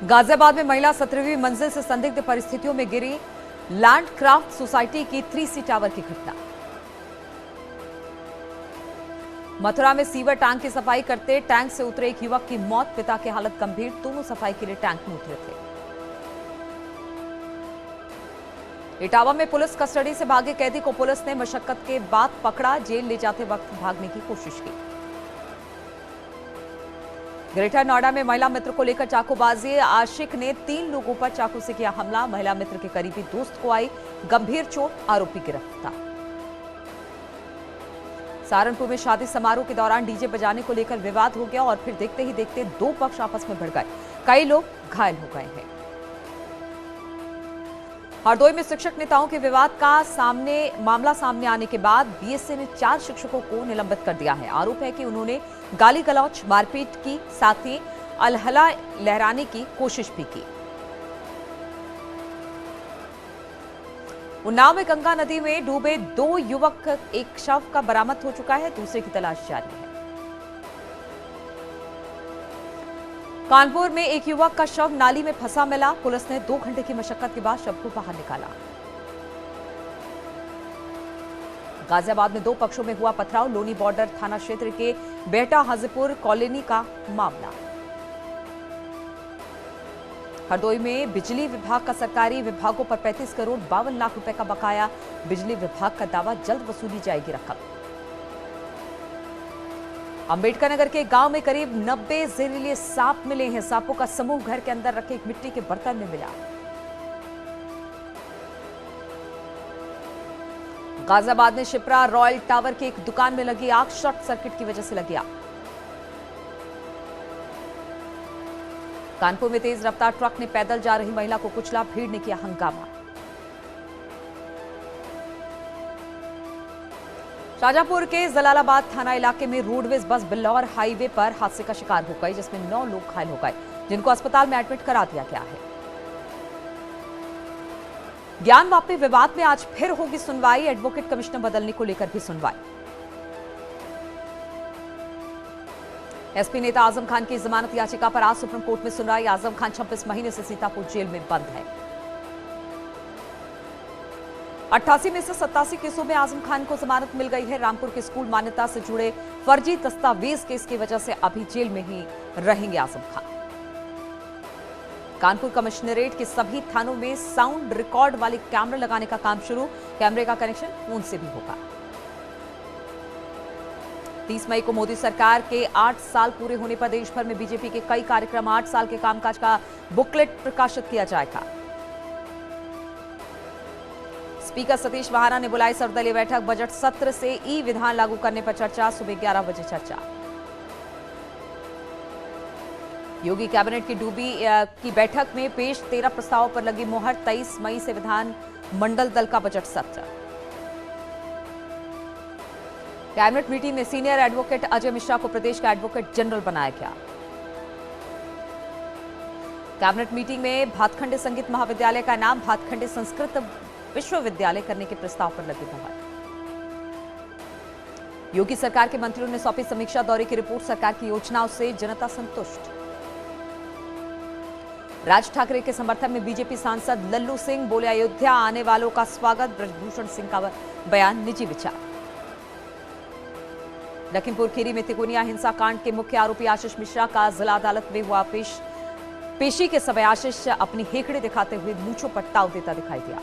गाजियाबाद में महिला 17वीं मंजिल से संदिग्ध परिस्थितियों में गिरी लैंडक्राफ्ट सोसाइटी की 3C टावर की घटना। मथुरा में सीवर टैंक की सफाई करते टैंक से उतरे एक युवक की मौत, पिता की हालत गंभीर, दोनों सफाई के लिए टैंक में उतरे थे। इटावा में पुलिस कस्टडी से भागे कैदी को पुलिस ने मशक्कत के बाद पकड़ा, जेल ले जाते वक्त भागने की कोशिश की। ग्रेटर नोएडा में महिला मित्र को लेकर चाकूबाजी, आशिक ने 3 लोगों पर चाकू से किया हमला, महिला मित्र के करीबी दोस्त को आई गंभीर चोट, आरोपी गिरफ्तार। सहारनपुर में शादी समारोह के दौरान डीजे बजाने को लेकर विवाद हो गया और फिर देखते ही देखते 2 पक्ष आपस में भिड़ गए, कई लोग घायल हो गए हैं। हरदोई में शिक्षक नेताओं के विवाद का मामला सामने आने के बाद बीएसए ने 4 शिक्षकों को निलंबित कर दिया है। आरोप है कि उन्होंने गाली गलौज, मारपीट की, साथ ही अलहला लहराने की कोशिश भी की। उन्नाव में गंगा नदी में डूबे 2 युवक, एक शव का बरामद हो चुका है, दूसरे की तलाश जारी है। कानपुर में एक युवक का शव नाली में फंसा मिला, पुलिस ने 2 घंटे की मशक्कत के बाद शव को बाहर निकाला। गाजियाबाद में 2 पक्षों में हुआ पथराव, लोनी बॉर्डर थाना क्षेत्र के बेहटा हाजीपुर कॉलोनी का मामला। हरदोई में बिजली विभाग का सरकारी विभागों पर 35 करोड़ 52 लाख रुपए का बकाया, बिजली विभाग का दावा जल्द वसूली जाएगी रकम। अंबेडकर नगर के गांव में करीब 90 जहरीले सांप मिले हैं, सांपों का समूह घर के अंदर रखे एक मिट्टी के बर्तन में मिला। गाजियाबाद में शिप्रा रॉयल टावर की एक दुकान में लगी आग, शॉर्ट सर्किट की वजह से लगी आग। कानपुर में तेज रफ्तार ट्रक ने पैदल जा रही महिला को कुचला, भीड़ ने किया हंगामा। शाजापुर के जलालाबाद थाना इलाके में रोडवेज बस बिल्लौर हाईवे पर हादसे का शिकार हो गई, जिसमें 9 लोग घायल हो गए, जिनको अस्पताल में एडमिट करा दिया गया है। ज्ञानवापी विवाद में आज फिर होगी सुनवाई, एडवोकेट कमिश्नर बदलने को लेकर भी सुनवाई। एसपी नेता आजम खान की जमानत याचिका पर आज सुप्रीम कोर्ट में सुनवाई। आजम खान 26 महीने से सीतापुर जेल में बंद है। 88 में से 87 केसों में आजम खान को जमानत मिल गई है। रामपुर के स्कूल मान्यता से जुड़े फर्जी दस्तावेज केस की वजह से अभी जेल में ही रहेंगे आजम खान। कानपुर कमिश्नरेट के सभी थानों में साउंड रिकॉर्ड वाले कैमरे लगाने का काम शुरू, कैमरे का कनेक्शन फोन से भी होगा। 30 मई को मोदी सरकार के 8 साल पूरे होने पर देश भर में बीजेपी के कई कार्यक्रम, 8 साल के कामकाज का बुकलेट प्रकाशित किया जाएगा। स्पीकर सतीश महाना ने बुलाई सर्वदलीय बैठक, बजट सत्र से ई विधान लागू करने पर चर्चा, सुबह 11 बजे चर्चा। योगी कैबिनेट की बैठक में पेश 13 प्रस्तावों पर लगी मोहर, 23 मई से विधान मंडल दल का बजट सत्र। कैबिनेट मीटिंग में सीनियर एडवोकेट अजय मिश्रा को प्रदेश का एडवोकेट जनरल बनाया गया। कैबिनेट मीटिंग में भातखंडे संगीत महाविद्यालय का नाम भातखंडे संस्कृत विश्वविद्यालय करने के प्रस्ताव पर लगी मोहर। योगी सरकार के मंत्रियों ने सौंपी समीक्षा दौरे की रिपोर्ट, सरकार की योजनाओं से जनता संतुष्ट। राज ठाकरे के समर्थन में बीजेपी सांसद लल्लू सिंह बोले, अयोध्या आने वालों का स्वागत, ब्रजभूषण सिंह का बयान निजी विचार। लखीमपुर खीरी में तिकोनिया हिंसा कांड के मुख्य आरोपी आशीष मिश्रा का जिला अदालत में हुआ पेशी के समय आशीष अपनी हेकड़े दिखाते हुए मूंछों पर ताव देता दिखाई दिया।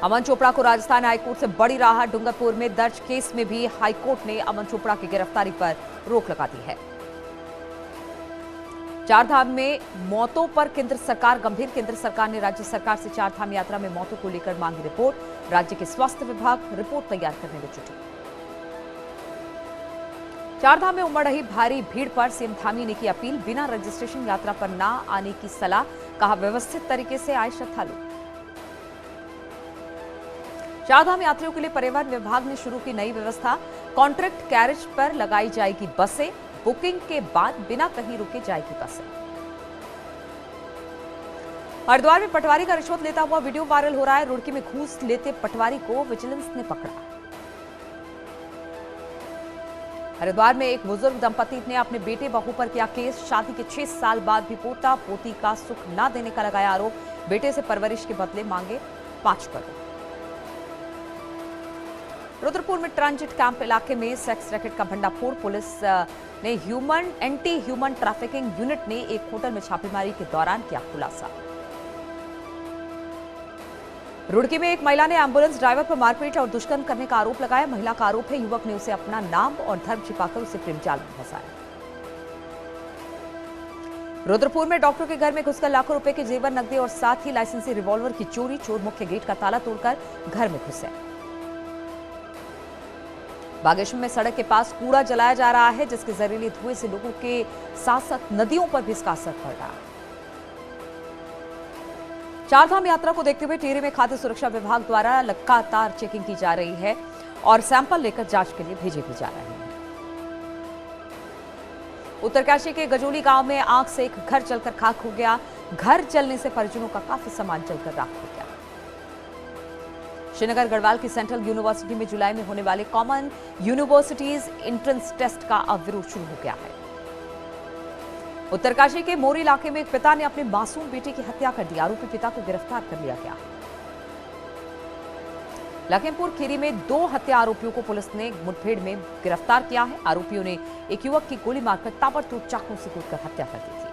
अमन चोपड़ा को राजस्थान हाईकोर्ट से बड़ी राहत, डूंगरपुर में दर्ज केस में भी हाईकोर्ट ने अमन चोपड़ा की गिरफ्तारी पर रोक लगा दी है। चारधाम में मौतों पर केंद्र सरकार गंभीर, केंद्र सरकार ने राज्य सरकार से चारधाम यात्रा में मौतों को लेकर मांगी रिपोर्ट, राज्य के स्वास्थ्य विभाग रिपोर्ट तैयार करने में जुटे। चारधाम में उमड़ रही भारी भीड़ पर सीएम धामी ने की अपील, बिना रजिस्ट्रेशन यात्रा पर ना आने की सलाह, कहा व्यवस्थित तरीके से आए श्रद्धालु। चारधाम यात्रियों के लिए परिवहन विभाग ने शुरू की नई व्यवस्था, कॉन्ट्रैक्ट कैरेज पर लगाई जाएगी बसें, बुकिंग के बाद बिना कहीं रुके जाएगी बसें। हरिद्वार में पटवारी का रिश्वत लेता हुआ वीडियो वायरल हो रहा है। रुड़की में घूस लेते पटवारी को विजिलेंस ने पकड़ा। हरिद्वार में एक बुजुर्ग दंपति ने अपने बेटे बहू पर किया केस। शादी के 6 साल बाद भी पोता पोती का सुख न देने का लगाया आरोप। बेटे से परवरिश के बदले मांगे 5 करोड़। रुद्रपुर में ट्रांजिट कैंप इलाके में सेक्स रैकेट का भंडाफोड़। पुलिस ने एंटी ह्यूमन ट्रैफिकिंग यूनिट ने एक होटल में छापेमारी के दौरान किया खुलासा। रुड़की में एक महिला ने एम्बुलेंस ड्राइवर पर मारपीट और दुष्कर्म करने का आरोप लगाया। महिला का आरोप है युवक ने उसे अपना नाम और धर्म छिपाकर उसे प्रेम जाल में फंसाया। रुद्रपुर में डॉक्टर के घर में घुसकर लाखों रुपए के जेवर, नकदी और साथ ही लाइसेंसी रिवॉल्वर की चोरी। चोर मुख्य गेट का ताला तोड़कर घर में घुसे। बागेश्वर में सड़क के पास कूड़ा जलाया जा रहा है, जिसके जहरीले धुएं से लोगों के साथ साथ नदियों पर भी इसका असर पड़ रहा है। चारधाम यात्रा को देखते हुए टिहरी में खाद्य सुरक्षा विभाग द्वारा लगातार चेकिंग की जा रही है और सैंपल लेकर जांच के लिए भेजे भी जा रहे हैं। उत्तरकाशी के गजोली गांव में आग से एक घर जलकर खाक हो गया। घर जलने से परिजनों का काफी सामान जलकर राख हो गया। श्रीनगर गढ़वाल की सेंट्रल यूनिवर्सिटी में जुलाई में होने वाले कॉमन यूनिवर्सिटीज एंट्रेंस टेस्ट का अब विरोध शुरू हो गया है। उत्तरकाशी के मोरी इलाके में एक पिता ने अपने मासूम बेटे की हत्या कर दी। आरोपी पिता को गिरफ्तार कर लिया गया है। लखीमपुर खीरी में 2 हत्या आरोपियों को पुलिस ने मुठभेड़ में गिरफ्तार किया है। आरोपियों ने एक युवक की गोली मारकर ताबड़तोड़ चाकू से कूटकर हत्या कर दी थी।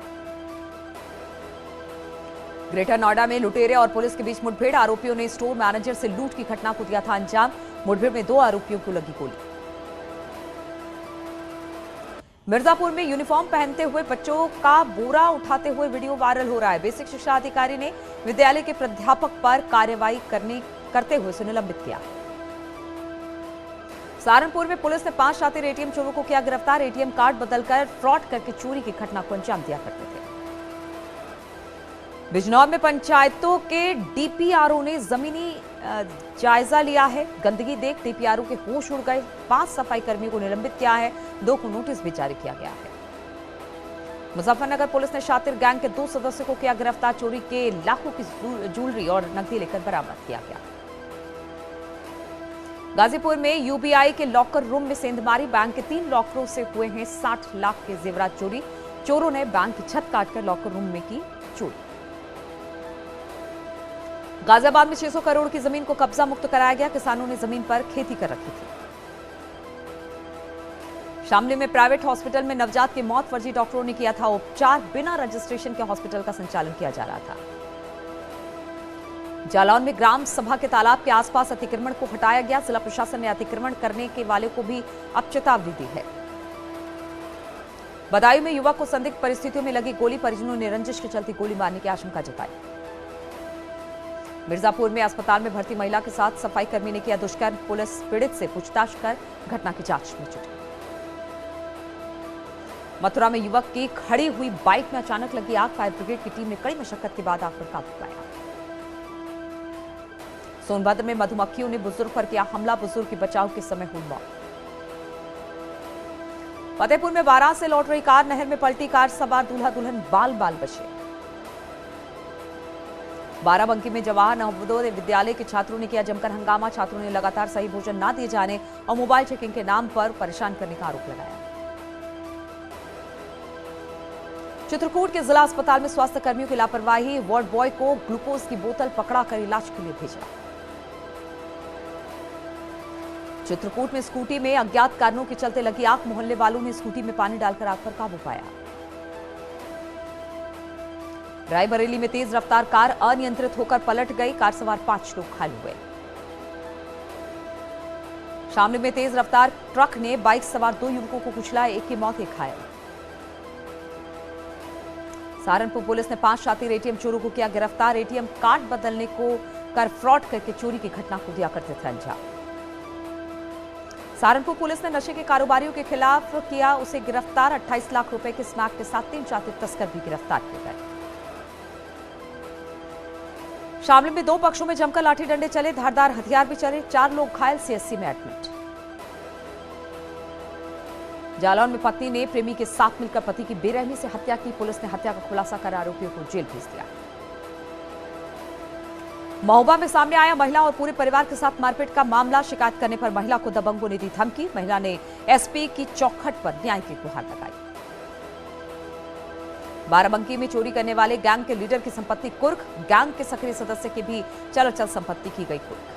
ग्रेटर नोएडा में लुटेरे और पुलिस के बीच मुठभेड़। आरोपियों ने स्टोर मैनेजर से लूट की घटना को दिया था अंजाम। मुठभेड़ में 2 आरोपियों को लगी गोली। मिर्जापुर में यूनिफॉर्म पहनते हुए बच्चों का बोरा उठाते हुए वीडियो वायरल हो रहा है। बेसिक शिक्षा अधिकारी ने विद्यालय के प्राध्यापक पर कार्रवाई करते हुए उसे निलंबित किया। सहारनपुर में पुलिस ने 5 शातिर एटीएम चोरों को किया गिरफ्तार। एटीएम कार्ड बदलकर फ्रॉड करके चोरी की घटना को अंजाम दिया करते थे। बिजनौर में पंचायतों के डीपीआरओ ने जमीनी जायजा लिया है। गंदगी देख डीपीआरओ के होश उड़ गए। 5 सफाई कर्मियों को निलंबित किया है। 2 को नोटिस भी जारी किया गया है। मुजफ्फरनगर पुलिस ने शातिर गैंग के 2 सदस्यों को किया गिरफ्तार। चोरी के लाखों की ज्वेलरी और नकदी लेकर बरामद किया गया। गाजीपुर में यूबीआई के लॉकर रूम में सेंधमारी। बैंक के 3 लॉकरों से हुए हैं 60 लाख के जेवरात चोरी। चोरों ने बैंक की छत काटकर लॉकर रूम में की चोरी। गाजियाबाद में 600 करोड़ की जमीन को कब्जा मुक्त कराया गया। किसानों ने जमीन पर खेती कर रखी थी। शामली में प्राइवेट हॉस्पिटल में नवजात की मौत। फर्जी डॉक्टरों ने किया था उपचार। बिना रजिस्ट्रेशन के हॉस्पिटल का संचालन किया जा रहा था। जालौन में ग्राम सभा के तालाब के आसपास अतिक्रमण को हटाया गया। जिला प्रशासन ने अतिक्रमण करने के वाले को भी अब चेतावनी दी है। बदायूं में युवक को संदिग्ध परिस्थितियों में लगी गोली। परिजनों ने रंजिश के चलते गोली मारने की आशंका जताई। मिर्जापुर में अस्पताल में भर्ती महिला के साथ सफाई कर्मी ने किया दुष्कर्म। पुलिस पीड़ित से पूछताछ कर घटना की जांच में जुटी। मथुरा में युवक की खड़ी हुई बाइक में अचानक लगी आग। फायर ब्रिगेड की टीम ने कड़ी मशक्कत के बाद आग पर काबू पाया। सोनभद्र में मधुमक्खियों ने बुजुर्ग पर किया हमला। बुजुर्ग की बचाव के समय हुई मौत। फतेहपुर में बारात से लौट रही कार नहर में पलटी। कार सवार दूल्हा दुल्हन बाल बाल बचे। बाराबंकी में जवाहर नवोदय विद्यालय के छात्रों ने किया जमकर हंगामा। छात्रों ने लगातार सही भोजन न दिए जाने और मोबाइल चेकिंग के नाम पर परेशान करने का आरोप लगाया। चित्रकूट के जिला अस्पताल में स्वास्थ्य कर्मियों की लापरवाही। वार्ड बॉय को ग्लूकोज की बोतल पकड़ाकर इलाज के लिए भेजा। चित्रकूट में स्कूटी में अज्ञात कारणों के चलते लगी आग। मोहल्ले वालों ने स्कूटी में पानी डालकर आग पर काबू पाया। रायबरेली में तेज रफ्तार कार अनियंत्रित होकर पलट गई। कार सवार 5 लोग घायल हुए। शामली में तेज रफ्तार ट्रक ने बाइक सवार 2 युवकों को कुचला। एक की मौत, एक घायल। सहारनपुर पुलिस ने 5 शातिर एटीएम चोरों को किया गिरफ्तार। एटीएम कार्ड बदलने को कर फ्रॉड करके चोरी की घटना को दिया करते थे अंजाम। सहारनपुर पुलिस ने नशे के कारोबारियों के खिलाफ किया उसे गिरफ्तार। 28 लाख रुपए के स्मैक के साथ 3 शातिर तस्कर भी गिरफ्तार किए गए। शामली में 2 पक्षों में जमकर लाठी डंडे चले। धारदार हथियार भी चले। 4 लोग घायल, सीएससी में एडमिट। जालौन में पत्नी ने प्रेमी के साथ मिलकर पति की बेरहमी से हत्या की। पुलिस ने हत्या का खुलासा कर आरोपियों को जेल भेज दिया। महोबा में सामने आया महिला और पूरे परिवार के साथ मारपीट का मामला। शिकायत करने पर महिला को दबंगों ने दी धमकी। महिला ने एसपी की चौखट पर न्याय की गुहार लगाई। बाराबंकी में चोरी करने वाले गैंग के लीडर की संपत्ति कुर्क, गैंग के सक्रिय सदस्य की भी चल संपत्ति की गई कुर्क।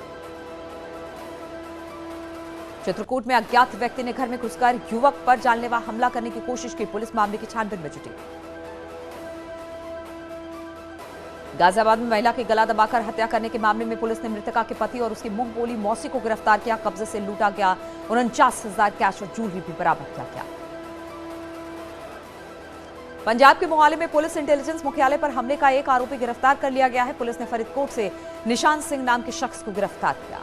चित्रकूट में अज्ञात व्यक्ति ने घर में घुसकर युवक पर जानलेवा हमला करने की कोशिश की। पुलिस मामले की छानबीन में जुटी। गाजियाबाद में महिला की गला दबाकर हत्या करने के मामले में पुलिस ने मृतका के पति और उसकी मुंह बोली मौसी को गिरफ्तार किया। कब्जे से लूटा गया 49,000 कैश और ज्वेलरी भी बरामद किया गया। पंजाब के मोहाली में पुलिस इंटेलिजेंस मुख्यालय पर हमले का एक आरोपी गिरफ्तार कर लिया गया है। पुलिस ने फरीदकोट से निशान सिंह नाम के शख्स को गिरफ्तार किया।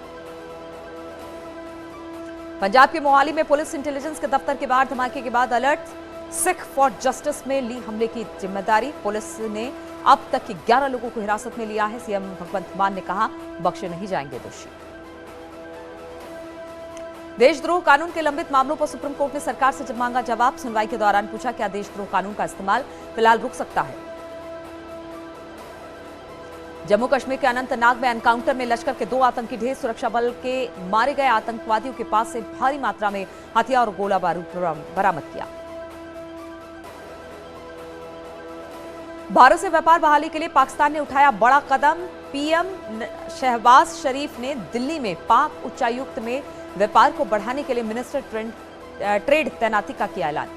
पंजाब के मोहाली में पुलिस इंटेलिजेंस के दफ्तर के बाहर धमाके के बाद अलर्ट। सिख फॉर जस्टिस में ली हमले की जिम्मेदारी। पुलिस ने अब तक के 11 लोगों को हिरासत में लिया है। सीएम भगवंत मान ने कहा, बख्शे नहीं जाएंगे दोषी। देशद्रोह कानून के लंबित मामलों पर सुप्रीम कोर्ट ने सरकार से मांगा जवाब। सुनवाई के दौरान पूछा, क्या देशद्रोह कानून का इस्तेमाल फिलहाल रुक सकता है? जम्मू कश्मीर के अनंतनाग में एनकाउंटर में लश्कर के 2 आतंकी ढेर। सुरक्षा बल के मारे गए आतंकवादियों के पास से भारी मात्रा में हथियार और गोला बारूद बरामद किया। भारत से व्यापार बहाली के लिए पाकिस्तान ने उठाया बड़ा कदम। पीएम शहबाज शरीफ ने दिल्ली में पाक उच्चायुक्त में व्यापार को बढ़ाने के लिए मिनिस्टर ट्रेड तैनाती का किया ऐलान।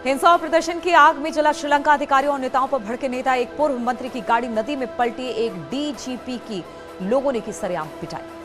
हिंसा और प्रदर्शन की आग में जला श्रीलंका। अधिकारियों और नेताओं पर भड़के नेता। एक पूर्व मंत्री की गाड़ी नदी में पलटी। एक डीजीपी की लोगों ने की सरेआम पिटाई।